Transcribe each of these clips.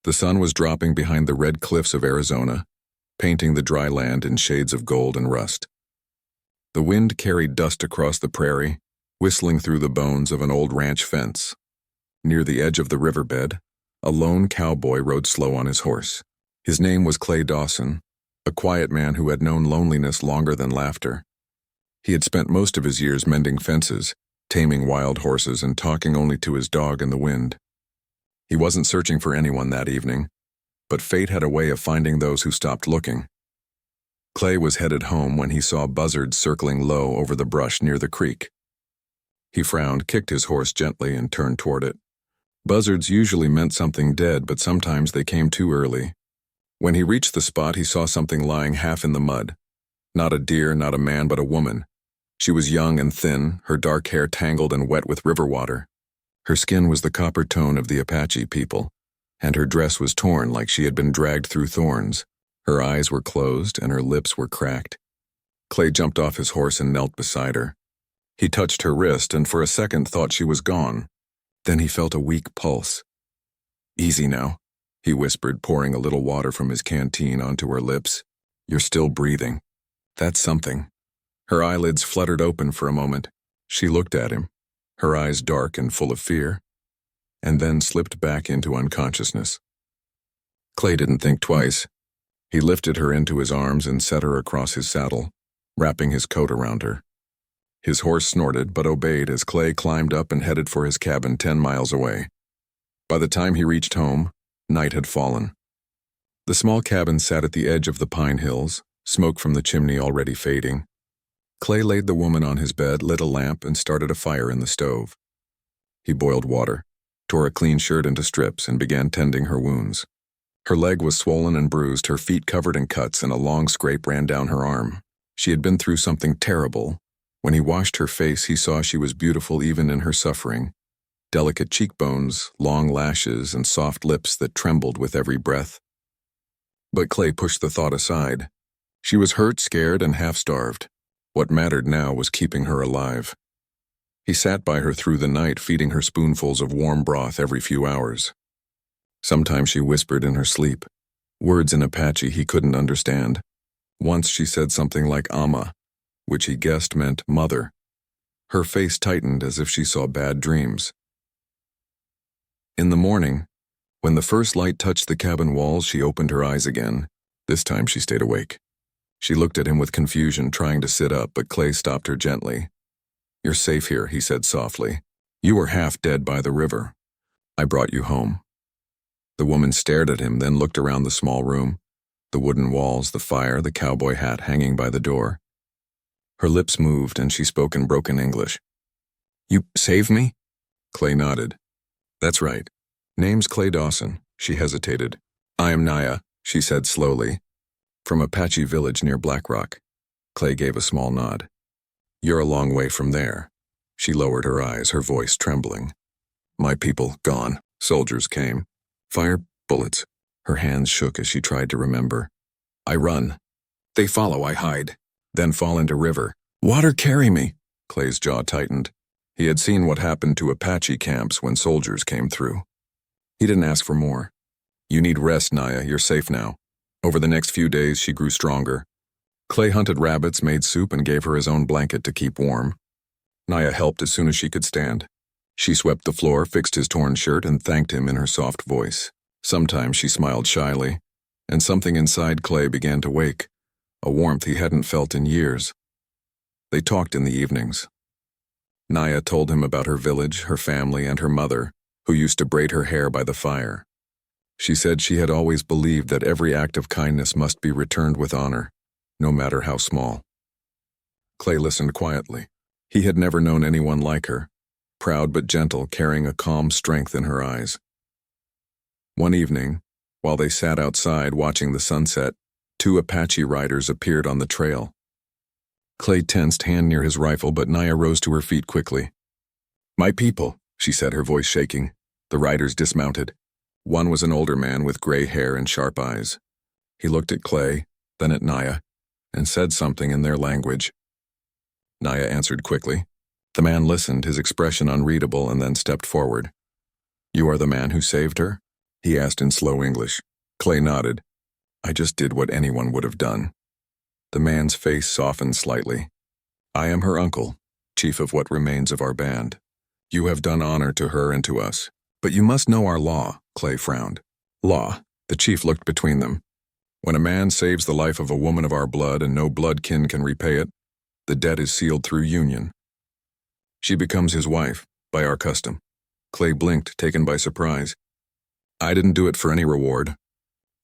The sun was dropping behind the red cliffs of Arizona, painting the dry land in shades of gold and rust. The wind carried dust across the prairie, whistling through the bones of an old ranch fence. Near the edge of the riverbed, a lone cowboy rode slow on his horse. His name was Clay Dawson, a quiet man who had known loneliness longer than laughter. He had spent most of his years mending fences, taming wild horses, and talking only to his dog in the wind. He wasn't searching for anyone that evening, but fate had a way of finding those who stopped looking. Clay was headed home when he saw buzzards circling low over the brush near the creek. He frowned, kicked his horse gently, and turned toward it. Buzzards usually meant something dead, but sometimes they came too early. When he reached the spot, he saw something lying half in the mud. Not a deer, not a man, but a woman. She was young and thin, her dark hair tangled and wet with river water. Her skin was the copper tone of the Apache people, and her dress was torn like she had been dragged through thorns. Her eyes were closed and her lips were cracked. Clay jumped off his horse and knelt beside her. He touched her wrist and for a second thought she was gone. Then he felt a weak pulse. "Easy now," he whispered, pouring a little water from his canteen onto her lips. "You're still breathing. That's something." Her eyelids fluttered open for a moment. She looked at him, her eyes dark and full of fear, and then slipped back into unconsciousness. Clay didn't think twice. He lifted her into his arms and set her across his saddle, wrapping his coat around her. His horse snorted but obeyed as Clay climbed up and headed for his cabin 10 miles away. By the time he reached home, night had fallen. The small cabin sat at the edge of the pine hills, smoke from the chimney already fading. Clay laid the woman on his bed, lit a lamp, and started a fire in the stove. He boiled water, tore a clean shirt into strips, and began tending her wounds. Her leg was swollen and bruised, her feet covered in cuts, and a long scrape ran down her arm. She had been through something terrible. When he washed her face, he saw she was beautiful even in her suffering. Delicate cheekbones, long lashes, and soft lips that trembled with every breath. But Clay pushed the thought aside. She was hurt, scared, and half-starved. What mattered now was keeping her alive. He sat by her through the night, feeding her spoonfuls of warm broth every few hours. Sometimes she whispered in her sleep, words in Apache he couldn't understand. Once she said something like "ama," which he guessed meant mother. Her face tightened as if she saw bad dreams. In the morning, when the first light touched the cabin walls, she opened her eyes again. This time she stayed awake. She looked at him with confusion, trying to sit up, but Clay stopped her gently. "You're safe here," he said softly. "You were half dead by the river. I brought you home." The woman stared at him, then looked around the small room, the wooden walls, the fire, the cowboy hat hanging by the door. Her lips moved, and she spoke in broken English. "You saved me?" Clay nodded. "That's right. Name's Clay Dawson." She hesitated. "I am Naya," she said slowly. "From Apache village near Black Rock." Clay gave a small nod. "You're a long way from there." She lowered her eyes, her voice trembling. "My people, gone. Soldiers came. Fire, bullets." Her hands shook as she tried to remember. "I run. They follow, I hide. Then fall into river. Water carry me." Clay's jaw tightened. He had seen what happened to Apache camps when soldiers came through. He didn't ask for more. "You need rest, Naya. You're safe now." Over the next few days, she grew stronger. Clay hunted rabbits, made soup, and gave her his own blanket to keep warm. Naya helped as soon as she could stand. She swept the floor, fixed his torn shirt, and thanked him in her soft voice. Sometimes she smiled shyly, and something inside Clay began to wake, a warmth he hadn't felt in years. They talked in the evenings. Naya told him about her village, her family, and her mother, who used to braid her hair by the fire. She said she had always believed that every act of kindness must be returned with honor, no matter how small. Clay listened quietly. He had never known anyone like her, proud but gentle, carrying a calm strength in her eyes. One evening, while they sat outside watching the sunset, 2 Apache riders appeared on the trail. Clay tensed, hand near his rifle, but Naya rose to her feet quickly. "My people," she said, her voice shaking. The riders dismounted. One was an older man with gray hair and sharp eyes. He looked at Clay, then at Naya, and said something in their language. Naya answered quickly. The man listened, his expression unreadable, and then stepped forward. "You are the man who saved her?" he asked in slow English. Clay nodded. I just did what anyone would have done. The man's face softened slightly. I am her uncle, chief of what remains of our band. You have done honor to her and to us. But you must know our law, Clay frowned. Law. The chief looked between them. When a man saves the life of a woman of our blood and no blood kin can repay it, the debt is sealed through union. She becomes his wife, by our custom. Clay blinked, taken by surprise. I didn't do it for any reward.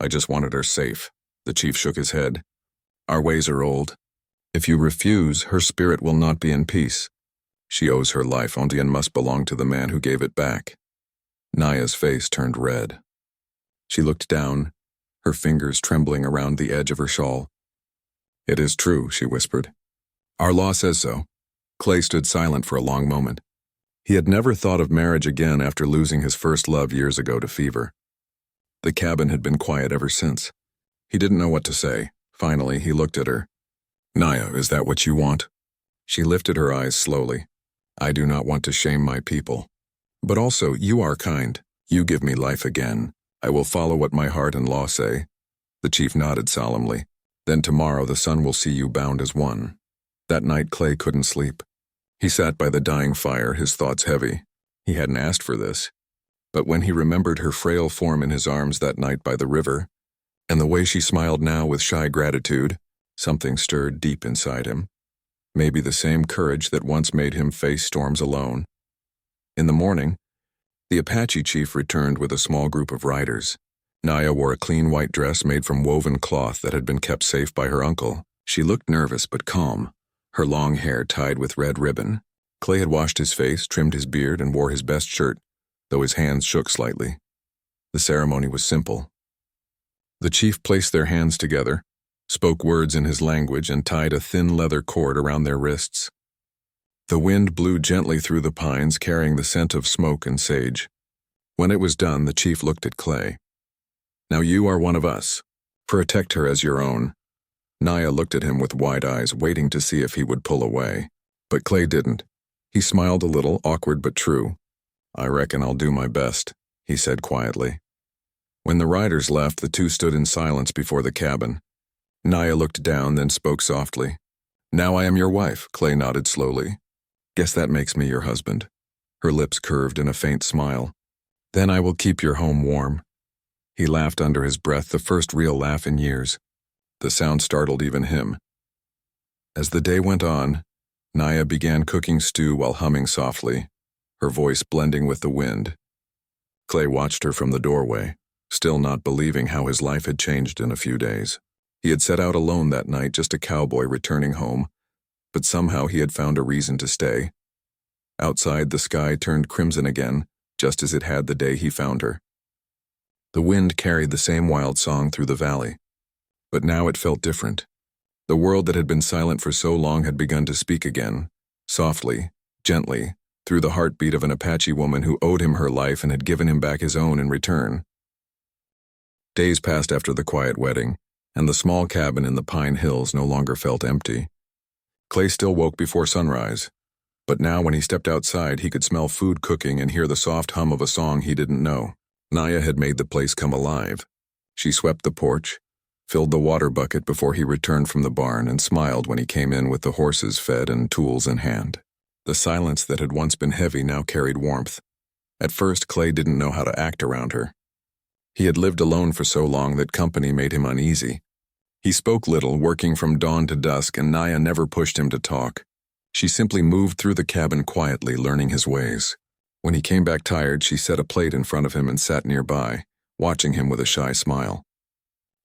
I just wanted her safe. The chief shook his head. Our ways are old. If you refuse, her spirit will not be in peace. She owes her life only and must belong to the man who gave it back. Naya's face turned red. She looked down, her fingers trembling around the edge of her shawl. It is true, she whispered. Our law says so. Clay stood silent for a long moment. He had never thought of marriage again after losing his first love years ago to fever. The cabin had been quiet ever since. He didn't know what to say. Finally, he looked at her. Naya, is that what you want? She lifted her eyes slowly. I do not want to shame my people. But also, you are kind. You give me life again. I will follow what my heart and law say. The chief nodded solemnly. Then tomorrow the sun will see you bound as one. That night Clay couldn't sleep. He sat by the dying fire, his thoughts heavy. He hadn't asked for this. But when he remembered her frail form in his arms that night by the river, and the way she smiled now with shy gratitude, something stirred deep inside him. Maybe the same courage that once made him face storms alone. In the morning, the Apache chief returned with a small group of riders. Naya wore a clean white dress made from woven cloth that had been kept safe by her uncle. She looked nervous but calm, her long hair tied with red ribbon. Clay had washed his face, trimmed his beard, and wore his best shirt, though his hands shook slightly. The ceremony was simple. The chief placed their hands together, spoke words in his language, and tied a thin leather cord around their wrists. The wind blew gently through the pines, carrying the scent of smoke and sage. When it was done, the chief looked at Clay. Now you are one of us. Protect her as your own. Naya looked at him with wide eyes, waiting to see if he would pull away. But Clay didn't. He smiled a little, awkward but true. I reckon I'll do my best, he said quietly. When the riders left, the two stood in silence before the cabin. Naya looked down, then spoke softly. Now I am your wife, Clay nodded slowly. Guess that makes me your husband. Her lips curved in a faint smile. Then I will keep your home warm. He laughed under his breath, the first real laugh in years. The sound startled even him. As the day went on, Naya began cooking stew while humming softly, her voice blending with the wind. Clay watched her from the doorway, still not believing how his life had changed in a few days. He had set out alone that night, just a cowboy returning home, but somehow he had found a reason to stay. Outside, the sky turned crimson again, just as it had the day he found her. The wind carried the same wild song through the valley, but now it felt different. The world that had been silent for so long had begun to speak again, softly, gently, through the heartbeat of an Apache woman who owed him her life and had given him back his own in return. Days passed after the quiet wedding, and the small cabin in the Pine Hills no longer felt empty. Clay still woke before sunrise, but now when he stepped outside he could smell food cooking and hear the soft hum of a song he didn't know. Naya had made the place come alive. She swept the porch, filled the water bucket before he returned from the barn, and smiled when he came in with the horses fed and tools in hand. The silence that had once been heavy now carried warmth. At first, Clay didn't know how to act around her. He had lived alone for so long that company made him uneasy. He spoke little, working from dawn to dusk, and Naya never pushed him to talk. She simply moved through the cabin quietly, learning his ways. When he came back tired, she set a plate in front of him and sat nearby, watching him with a shy smile.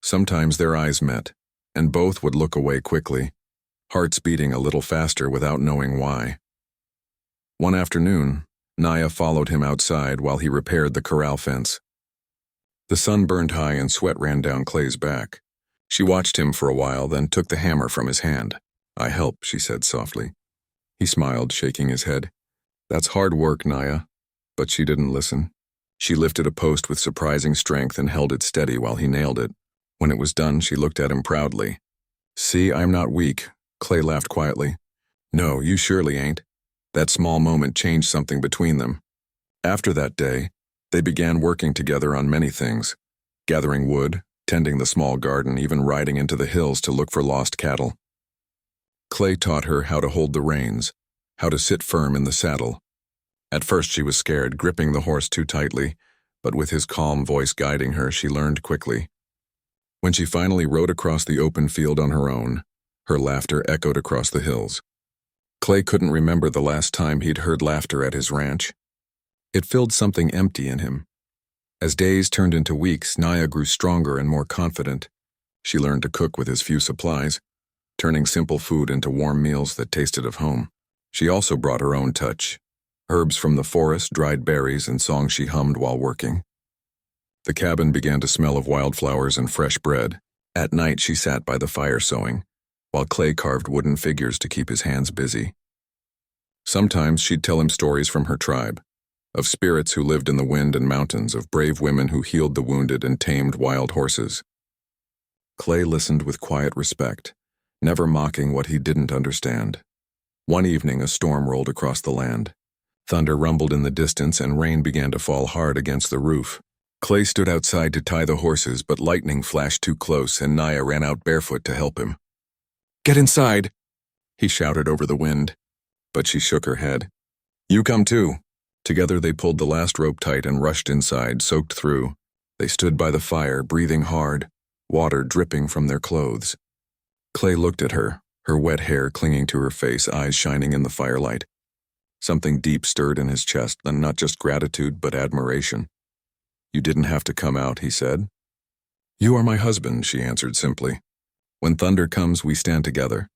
Sometimes their eyes met, and both would look away quickly, hearts beating a little faster without knowing why. One afternoon, Naya followed him outside while he repaired the corral fence. The sun burned high and sweat ran down Clay's back. She watched him for a while, then took the hammer from his hand. I help, she said softly. He smiled, shaking his head. That's hard work, Naya. But she didn't listen. She lifted a post with surprising strength and held it steady while he nailed it. When it was done, she looked at him proudly. See, I'm not weak. Clay laughed quietly. No, you surely ain't. That small moment changed something between them. After that day, They began working together on many things, gathering wood, tending the small garden, even riding into the hills to look for lost cattle. Clay taught her how to hold the reins, how to sit firm in the saddle. At first she was scared, gripping the horse too tightly, but with his calm voice guiding her, she learned quickly. When she finally rode across the open field on her own, her laughter echoed across the hills. Clay couldn't remember the last time he'd heard laughter at his ranch. It filled something empty in him. As days turned into weeks, Naya grew stronger and more confident. She learned to cook with his few supplies, turning simple food into warm meals that tasted of home. She also brought her own touch. Herbs from the forest, dried berries, and songs she hummed while working. The cabin began to smell of wildflowers and fresh bread. At night she sat by the fire sewing, while Clay carved wooden figures to keep his hands busy. Sometimes she'd tell him stories from her tribe, of spirits who lived in the wind and mountains, of brave women who healed the wounded and tamed wild horses. Clay listened with quiet respect, never mocking what he didn't understand. One evening, a storm rolled across the land. Thunder rumbled in the distance and rain began to fall hard against the roof. Clay stood outside to tie the horses, but lightning flashed too close and Naya ran out barefoot to help him. "Get inside," he shouted over the wind, but she shook her head. "You come too." Together they pulled the last rope tight and rushed inside, soaked through. They stood by the fire, breathing hard, water dripping from their clothes. Clay looked at her, her wet hair clinging to her face, eyes shining in the firelight. Something deep stirred in his chest, and not just gratitude, but admiration. "You didn't have to come out," he said. "You are my husband," she answered simply. "When thunder comes, we stand together."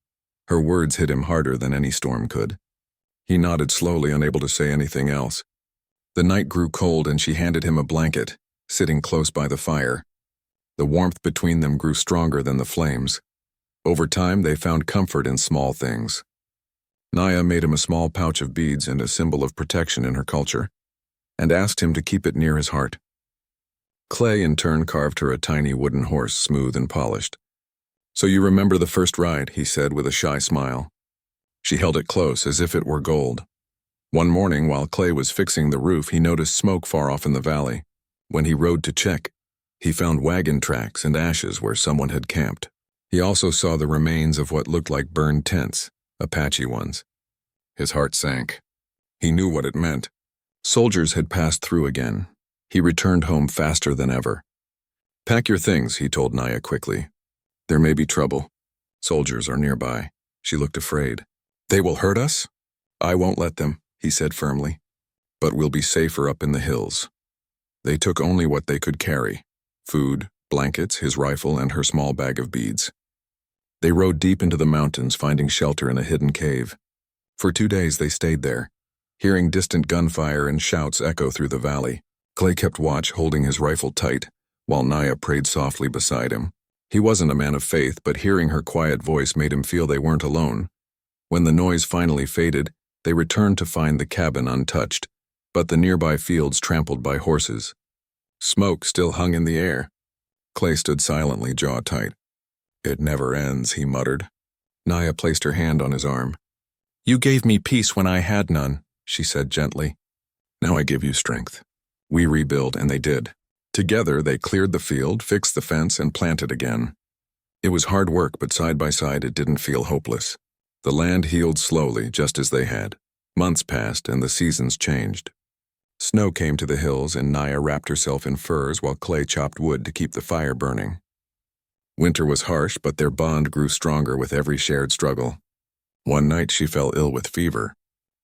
Her words hit him harder than any storm could. He nodded slowly, unable to say anything else. The night grew cold and she handed him a blanket, sitting close by the fire. The warmth between them grew stronger than the flames. Over time, they found comfort in small things. Naya made him a small pouch of beads and a symbol of protection in her culture, and asked him to keep it near his heart. Clay, in turn, carved her a tiny wooden horse, smooth and polished. "So you remember the first ride," he said with a shy smile. She held it close, as if it were gold. One morning, while Clay was fixing the roof, he noticed smoke far off in the valley. When he rode to check, he found wagon tracks and ashes where someone had camped. He also saw the remains of what looked like burned tents, Apache ones. His heart sank. He knew what it meant. Soldiers had passed through again. He returned home faster than ever. "Pack your things," he told Naya quickly. "There may be trouble. Soldiers are nearby." She looked afraid. "They will hurt us?" "I won't let them," he said firmly. "But we'll be safer up in the hills." They took only what they could carry: food, blankets, his rifle, and her small bag of beads. They rode deep into the mountains, finding shelter in a hidden cave. For 2 days they stayed there, hearing distant gunfire and shouts echo through the valley. Clay kept watch, holding his rifle tight, while Naya prayed softly beside him. He wasn't a man of faith, but hearing her quiet voice made him feel they weren't alone. When the noise finally faded, they returned to find the cabin untouched, but the nearby fields trampled by horses. Smoke still hung in the air. Clay stood silently, jaw tight. "It never ends," he muttered. Naya placed her hand on his arm. "You gave me peace when I had none," she said gently. "Now I give you strength. We rebuild," and they did. Together, they cleared the field, fixed the fence, and planted again. It was hard work, but side by side it didn't feel hopeless. The land healed slowly, just as they had. Months passed, and the seasons changed. Snow came to the hills, and Naya wrapped herself in furs while Clay chopped wood to keep the fire burning. Winter was harsh, but their bond grew stronger with every shared struggle. One night she fell ill with fever.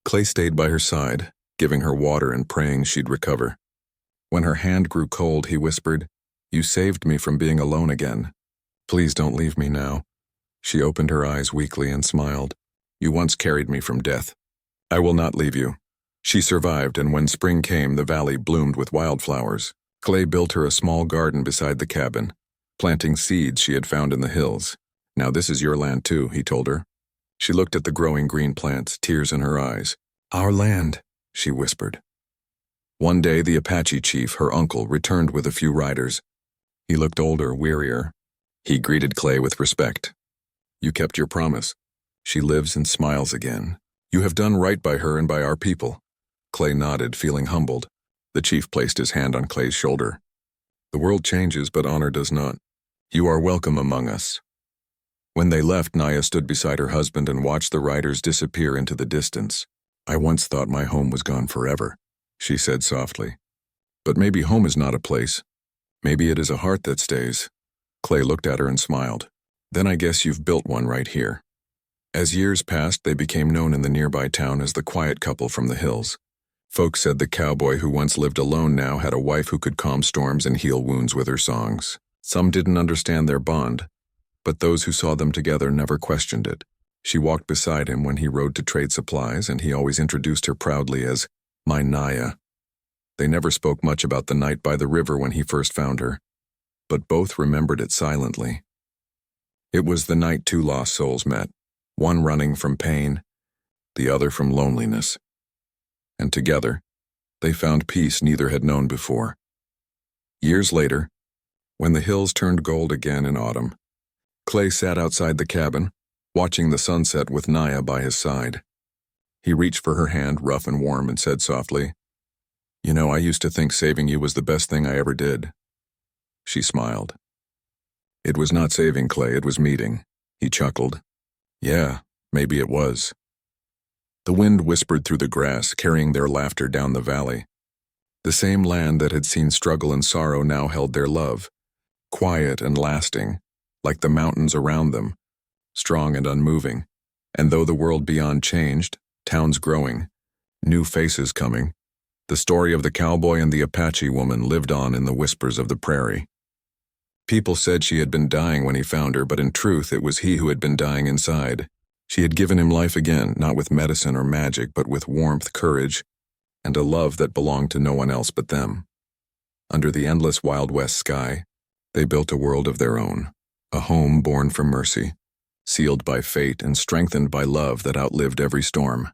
Clay stayed by her side, giving her water and praying she'd recover. When her hand grew cold, he whispered, "You saved me from being alone again. Please don't leave me now." She opened her eyes weakly and smiled. "You once carried me from death. I will not leave you." She survived, and when spring came, the valley bloomed with wildflowers. Clay built her a small garden beside the cabin, planting seeds she had found in the hills. "Now this is your land too," he told her. She looked at the growing green plants, tears in her eyes. "Our land," she whispered. One day, the Apache chief, her uncle, returned with a few riders. He looked older, wearier. He greeted Clay with respect. "You kept your promise. She lives and smiles again. You have done right by her and by our people." Clay nodded, feeling humbled. The chief placed his hand on Clay's shoulder. The world changes, but honor does not. You are welcome among us. When they left, Naya stood beside her husband and watched the riders disappear into the distance. I once thought my home was gone forever, she said softly. But maybe home is not a place. Maybe it is a heart that stays. Clay looked at her and smiled. Then I guess you've built one right here. As years passed, they became known in the nearby town as the quiet couple from the hills. Folks said the cowboy who once lived alone now had a wife who could calm storms and heal wounds with her songs. Some didn't understand their bond, but those who saw them together never questioned it. She walked beside him when he rode to trade supplies, and he always introduced her proudly as my Naya. They never spoke much about the night by the river when he first found her, but both remembered it silently. It was the night two lost souls met, one running from pain, the other from loneliness. And together, they found peace neither had known before. Years later, when the hills turned gold again in autumn, Clay sat outside the cabin, watching the sunset with Naya by his side. He reached for her hand, rough and warm, and said softly, "You know, I used to think saving you was the best thing I ever did." She smiled. "It was not saving, Clay, it was meeting." He chuckled. "Yeah, maybe it was." The wind whispered through the grass, carrying their laughter down the valley. The same land that had seen struggle and sorrow now held their love, quiet and lasting, like the mountains around them, strong and unmoving. And though the world beyond changed, towns growing, new faces coming, the story of the cowboy and the Apache woman lived on in the whispers of the prairie. People said she had been dying when he found her, but in truth it was he who had been dying inside. She had given him life again, not with medicine or magic, but with warmth, courage, and a love that belonged to no one else but them. Under the endless Wild West sky, they built a world of their own, a home born from mercy, sealed by fate and strengthened by love that outlived every storm.